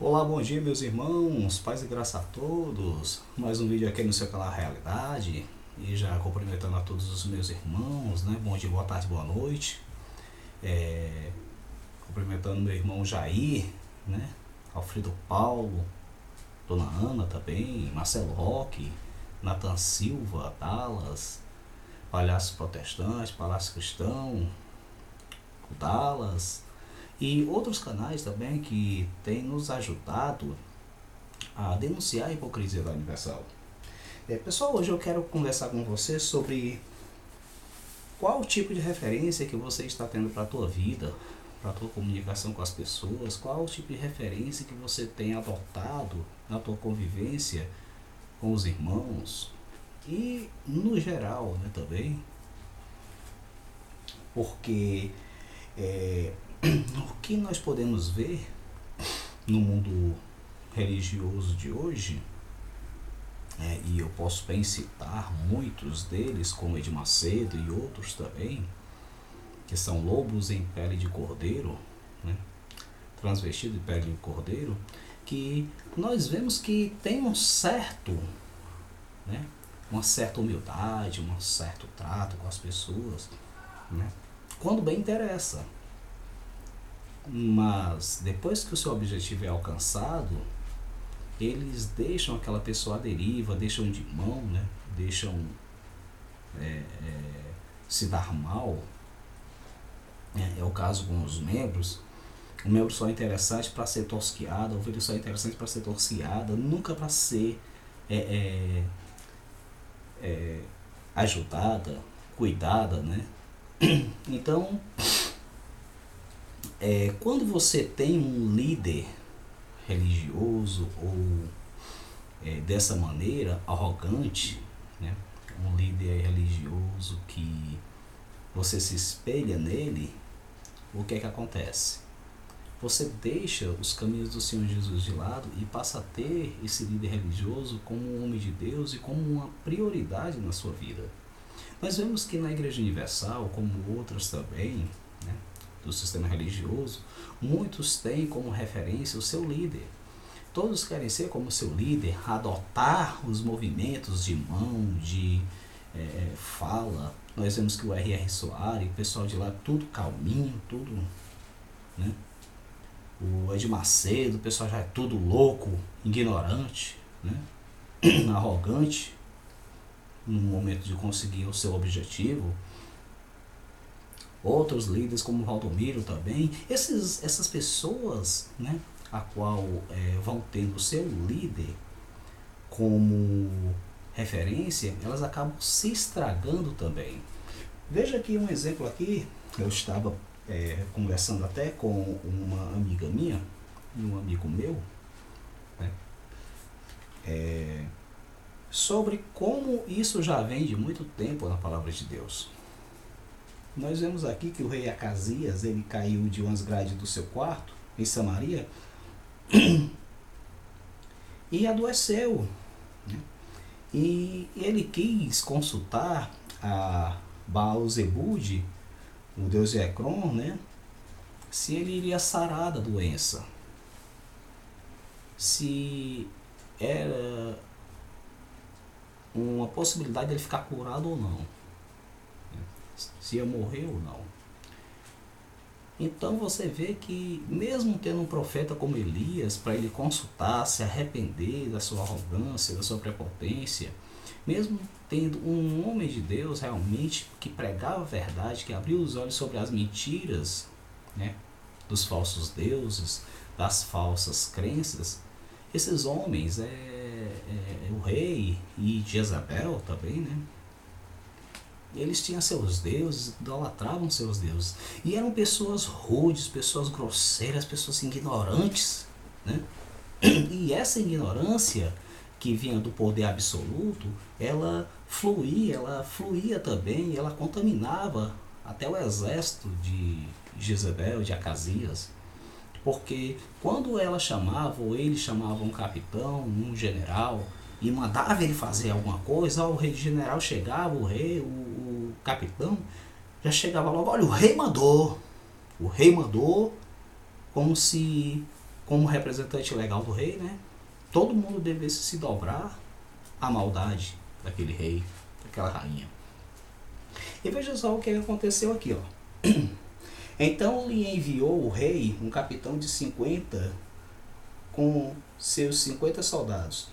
Olá, bom dia meus irmãos, paz e graça a todos. Mais um vídeo aqui no seu canal Realidade. E já cumprimentando a todos os meus irmãos, né? Bom dia, boa tarde, boa noite. Cumprimentando meu irmão Jair, né? Alfredo Paulo, Dona Ana também, Marcelo Roque, Nathan Silva, Dallas, Palhaço Protestante, Palhaço Cristão, o Dallas e outros canais também que têm nos ajudado a denunciar a hipocrisia da Universal. Pessoal, hoje eu quero conversar com você sobre qual o tipo de referência que você está tendo para a tua vida, para a tua comunicação com as pessoas, qual o tipo de referência que você tem adotado na tua convivência com os irmãos e no geral, né, também, porque o que nós podemos ver no mundo religioso de hoje, e eu posso bem citar muitos deles, como Edir Macedo e outros também, que são lobos em pele de cordeiro, né, transvestido em pele de cordeiro, que nós vemos que tem um certo, né, uma certa humildade, um certo trato com as pessoas, né, quando bem interessa. Mas depois que o seu objetivo é alcançado, eles deixam aquela pessoa à deriva, deixam de mão, né? Deixam se dar mal. É o caso com os membros. O membro só é interessante para ser tosquiado, a ovelha só é interessante para ser torciada, nunca para ser ajudada, cuidada, né? Então, quando você tem um líder religioso ou dessa maneira, arrogante, né? Um líder religioso que você se espelha nele, o que é que acontece? Você deixa os caminhos do Senhor Jesus de lado e passa a ter esse líder religioso como um homem de Deus e como uma prioridade na sua vida. Nós vemos que na Igreja Universal, como outras também, né, do sistema religioso, muitos têm como referência o seu líder. Todos querem ser como seu líder, adotar os movimentos de mão, de fala. Nós vemos que o R.R. Soares, o pessoal de lá, tudo calminho, tudo, né? O Edir Macedo, o pessoal já é tudo louco, ignorante, né? Arrogante, no momento de conseguir o seu objetivo. Outros líderes como Valdomiro também, essas pessoas, né, a qual vão tendo o seu líder como referência, elas acabam se estragando também. Veja aqui um exemplo aqui, eu estava conversando até com uma amiga minha e um amigo meu, né, sobre como isso já vem de muito tempo na palavra de Deus. Nós vemos aqui que o rei Acasias, ele caiu de umas grades do seu quarto, em Samaria, e adoeceu, né? E ele quis consultar a Baal-Zebude, o deus Ecrom, né? Se ele iria sarar da doença. Se era uma possibilidade de ele ficar curado ou não. Se ia morrer ou não. Então você vê que mesmo tendo um profeta como Elias para ele consultar, se arrepender da sua arrogância, da sua prepotência, mesmo tendo um homem de Deus realmente que pregava a verdade, que abriu os olhos sobre as mentiras, né, dos falsos deuses, das falsas crenças, esses homens, o rei e Jezabel também, né, eles tinham seus deuses, idolatravam seus deuses. E eram pessoas rudes, pessoas grosseiras, pessoas ignorantes, né? E essa ignorância que vinha do poder absoluto, ela fluía também, ela contaminava até o exército de Jezabel, de Acasias. Porque quando ela chamava, ou ele chamava um capitão, um general, e mandava ele fazer alguma coisa, o rei general chegava, o capitão já chegava logo, olha, o rei mandou, como se como representante legal do rei, né? Todo mundo devesse se dobrar à maldade daquele rei, daquela rainha. E veja só o que aconteceu aqui, ó. Então lhe enviou o rei um capitão de 50 com seus 50 soldados.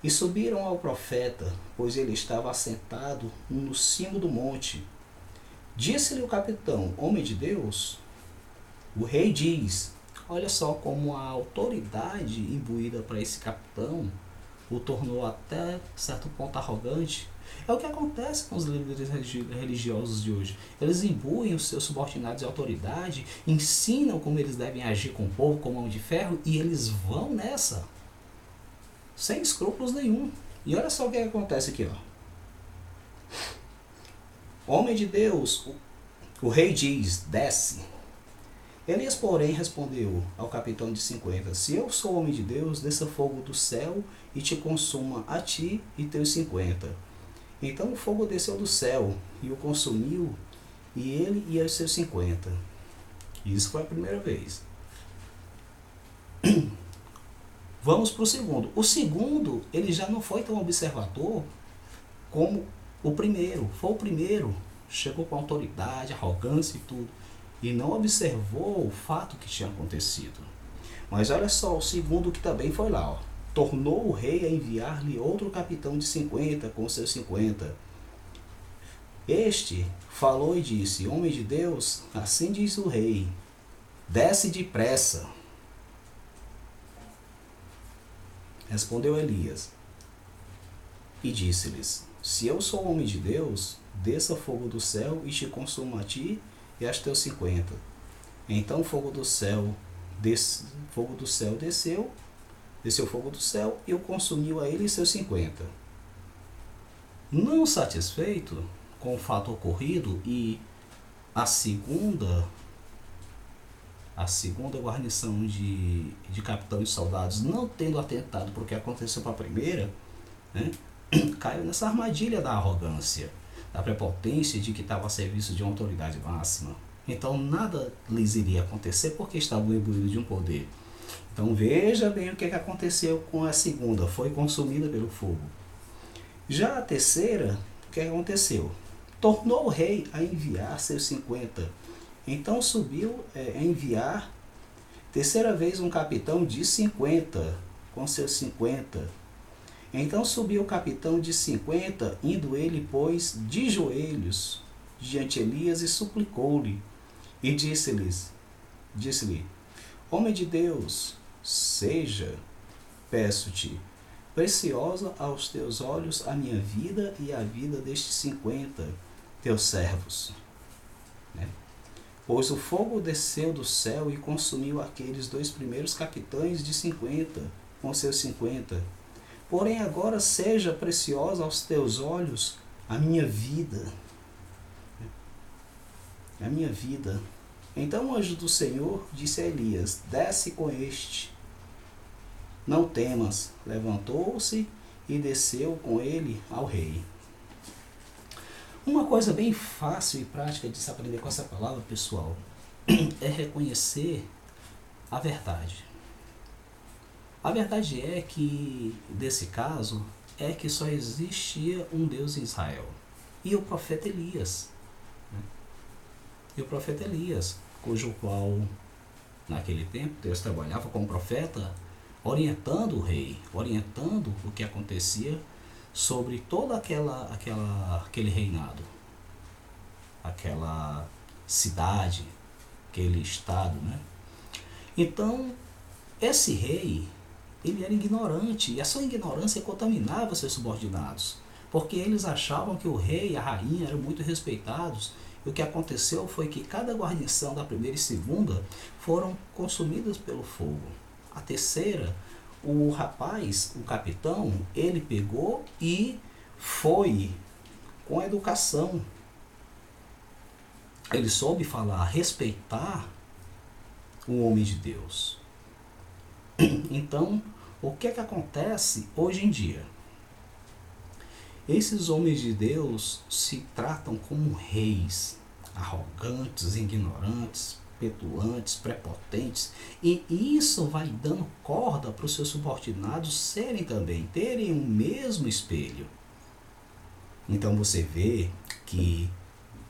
E subiram ao profeta, pois ele estava assentado no cimo do monte. Disse-lhe o capitão, homem de Deus, o rei diz, olha só como a autoridade imbuída para esse capitão o tornou até certo ponto arrogante. É o que acontece com os líderes religiosos de hoje. Eles imbuem os seus subordinados de autoridade, ensinam como eles devem agir com o povo, com mão de ferro, e eles vão nessa, sem escrúpulos nenhum. E olha só o que acontece aqui, ó. Homem de Deus, o rei diz, desce. Elias, porém, respondeu ao capitão de 50, se eu sou homem de Deus, desça fogo do céu e te consuma a ti e teus 50. Então o fogo desceu do céu e o consumiu, e ele e os seus 50. Isso foi a primeira vez. Vamos para o segundo. O segundo, ele já não foi tão observador como o primeiro. Foi o primeiro, chegou com autoridade, arrogância e tudo, e não observou o fato que tinha acontecido. Mas olha só, o segundo que também foi lá, ó. Tornou o rei a enviar-lhe outro capitão de 50 com seus 50. Este falou e disse, homem de Deus, assim diz o rei, desce depressa. Respondeu Elias e disse-lhes, se eu sou homem de Deus, desça fogo do céu e te consuma a ti e aos teus 50. Então o fogo do céu desceu fogo do céu e o consumiu a ele e seus 50. Não satisfeito com o fato ocorrido e a segunda guarnição de capitães e soldados não tendo atentado para o que aconteceu para a primeira, né, caiu nessa armadilha da arrogância, da prepotência de que estava a serviço de uma autoridade máxima. Então nada lhes iria acontecer porque estavam imbuídos de um poder. Então veja bem o que aconteceu com a segunda, foi consumida pelo fogo. Já a terceira, o que aconteceu? Tornou o rei a enviar seus 50. Então subiu a enviar terceira vez um capitão de 50 com seus 50. Então subiu o capitão de 50, indo ele, pois, de joelhos diante de Elias e suplicou-lhe. E disse-lhe, homem de Deus, seja, peço-te, preciosa aos teus olhos a minha vida e a vida destes 50 teus servos. Né? Pois o fogo desceu do céu e consumiu aqueles 2 primeiros capitães de 50 com seus 50. Porém agora seja preciosa aos teus olhos a minha vida. A minha vida. Então o anjo do Senhor disse a Elias, desce com este. Não temas. Levantou-se e desceu com ele ao rei. Uma coisa bem fácil e prática de se aprender com essa palavra, pessoal, é reconhecer a verdade. A verdade é que, nesse caso, é que só existia um Deus em Israel. E o profeta Elias. Né? E o profeta Elias, cujo qual, naquele tempo, Deus trabalhava como profeta, orientando o rei, orientando o que acontecia sobre todo aquele reinado, aquela cidade, aquele estado, né? Então, esse rei, ele era ignorante, e a sua ignorância contaminava seus subordinados, porque eles achavam que o rei e a rainha eram muito respeitados, e o que aconteceu foi que cada guarnição da primeira e segunda foram consumidas pelo fogo. A terceira, o rapaz, o capitão, ele pegou e foi com educação. Ele soube falar, respeitar o homem de Deus. Então, o que é que acontece hoje em dia? Esses homens de Deus se tratam como reis, arrogantes, ignorantes, petulantes, prepotentes, e isso vai dando corda para os seus subordinados serem também, terem o mesmo espelho. Então você vê que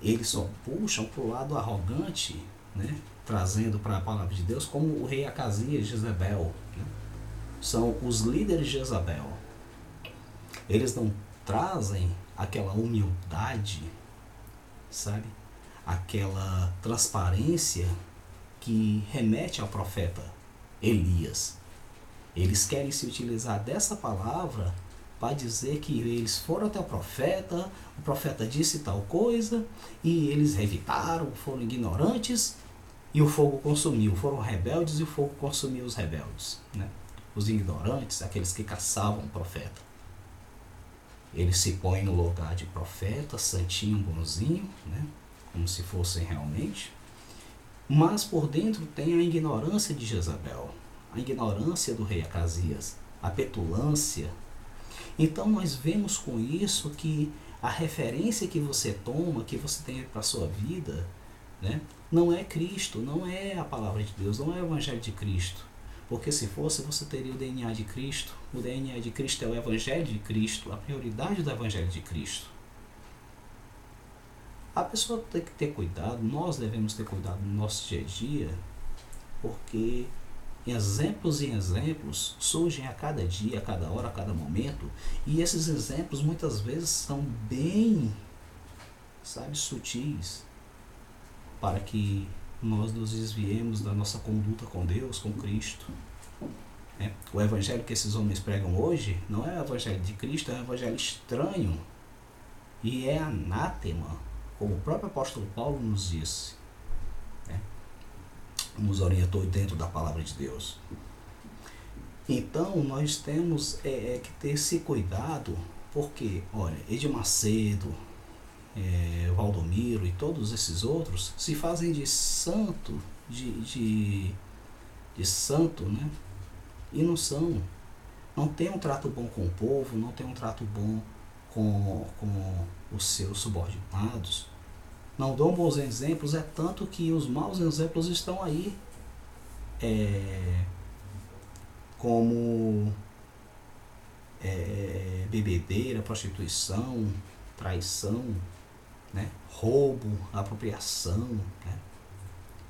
eles só puxam para o lado arrogante, né? Trazendo para a palavra de Deus, como o rei Acasias, Jezabel, né? São os líderes de Jezabel. Eles não trazem aquela humildade, sabe? Aquela transparência que remete ao profeta Elias. Eles querem se utilizar dessa palavra para dizer que eles foram até o profeta disse tal coisa, e eles revitaram, foram ignorantes, e o fogo consumiu. Foram rebeldes e o fogo consumiu os rebeldes, né? Os ignorantes, aqueles que caçavam o profeta. Eles se põem no lugar de profeta, santinho, bonzinho, né? Como se fossem realmente. Mas por dentro tem a ignorância de Jezabel, a ignorância do rei Acasias, a petulância. Então nós vemos com isso que a referência que você toma, que você tem para a sua vida, né, não é Cristo, não é a palavra de Deus, não é o Evangelho de Cristo. Porque se fosse, você teria o DNA de Cristo. O DNA de Cristo é o Evangelho de Cristo, a prioridade do Evangelho de Cristo. A pessoa tem que ter cuidado, nós devemos ter cuidado no nosso dia a dia, porque exemplos e exemplos surgem a cada dia, a cada hora, a cada momento, e esses exemplos muitas vezes são bem, sabe, sutis, para que nós nos desviemos da nossa conduta com Deus, com Cristo. O evangelho que esses homens pregam hoje não é o evangelho de Cristo, é um evangelho estranho e é anátema, como o próprio apóstolo Paulo nos disse, né? Nos orientou dentro da palavra de Deus. Então nós temos que ter esse cuidado, porque, olha, Edir Macedo, Valdomiro e todos esses outros se fazem de santo, de santo, né? E não são. Não tem um trato bom com o povo, não tem um trato bom com os seus subordinados. Não dão bons exemplos, é tanto que os maus exemplos estão aí, como bebedeira, prostituição, traição, né? Roubo, apropriação, né?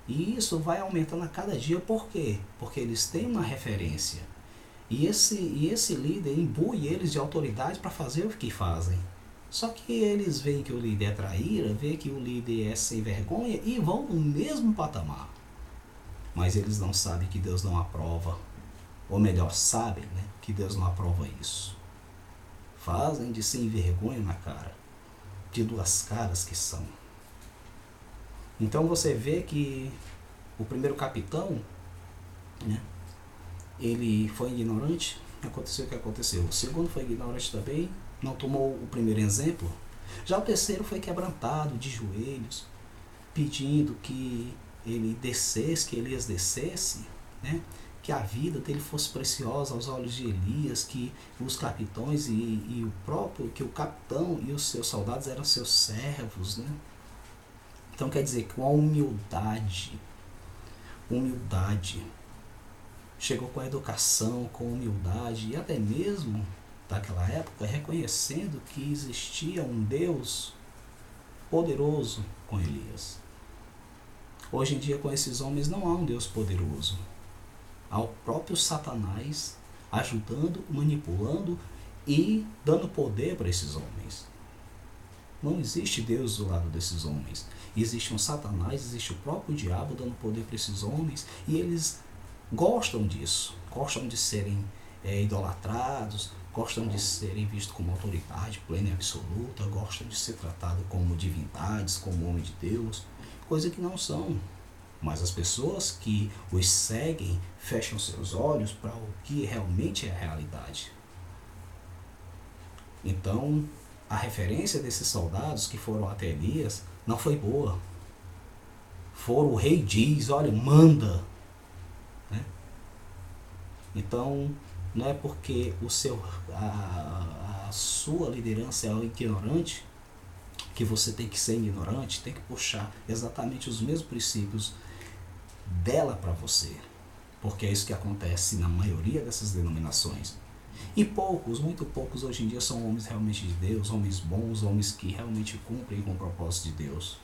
E isso vai aumentando a cada dia. Por quê? Porque eles têm uma referência. E esse líder imbui eles de autoridade para fazer o que fazem. Só que eles veem que o líder é traíra, veem que o líder é sem vergonha e vão no mesmo patamar. Mas eles não sabem que Deus não aprova. Ou melhor, sabem, né, que Deus não aprova isso. Fazem de sem vergonha na cara. De duas caras que são. Então você vê que o primeiro capitão, né, ele foi ignorante, aconteceu o que aconteceu. O segundo foi ignorante também, não tomou o primeiro exemplo. Já o terceiro foi quebrantado de joelhos, pedindo que ele descesse, que Elias descesse, né, que a vida dele fosse preciosa aos olhos de Elias, que os capitães e o próprio, que o capitão e os seus soldados eram seus servos, né? Então quer dizer que com a humildade, chegou com a educação, com humildade, e até mesmo daquela época reconhecendo que existia um Deus poderoso com Elias. Hoje em dia com esses homens não há um Deus poderoso. Há o próprio Satanás ajudando, manipulando e dando poder para esses homens. Não existe Deus do lado desses homens. Existe um Satanás, existe o próprio diabo dando poder para esses homens, e eles gostam disso, gostam de serem idolatrados, gostam de serem vistos como autoridade plena e absoluta, gostam de ser tratados como divindades, como homem de Deus, coisa que não são. Mas as pessoas que os seguem fecham seus olhos para o que realmente é a realidade. Então, a referência desses soldados que foram até Elias não foi boa. O rei diz, olha, manda. Né? Então, não é porque a sua liderança é ignorante que você tem que ser ignorante, tem que puxar exatamente os mesmos princípios dela para você. Porque é isso que acontece na maioria dessas denominações. E poucos, muito poucos hoje em dia são homens realmente de Deus, homens bons, homens que realmente cumprem com o propósito de Deus.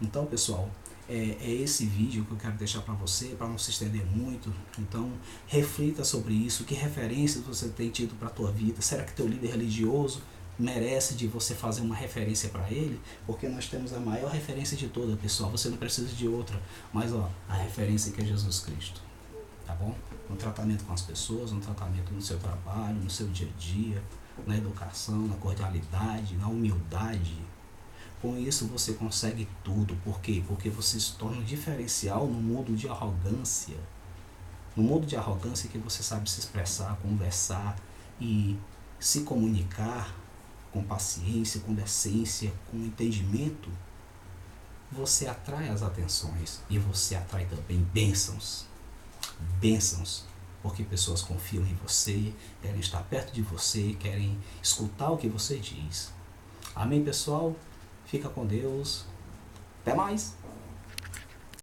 Então, pessoal, é esse vídeo que eu quero deixar para você, para não se estender muito. Então, reflita sobre isso, que referências você tem tido para a tua vida. Será que teu líder religioso merece de você fazer uma referência para ele? Porque nós temos a maior referência de toda, pessoal. Você não precisa de outra, mas a referência que é Jesus Cristo. Tá bom? No tratamento com as pessoas, no tratamento no seu trabalho, no seu dia a dia, na educação, na cordialidade, na humildade. Com isso você consegue tudo. Por quê? Porque você se torna um diferencial no mundo de arrogância. No mundo de arrogância que você sabe se expressar, conversar e se comunicar com paciência, com decência, com entendimento, você atrai as atenções e você atrai também bênçãos. Bênçãos, porque pessoas confiam em você, querem estar perto de você, querem escutar o que você diz. Amém, pessoal? Fica com Deus. Até mais!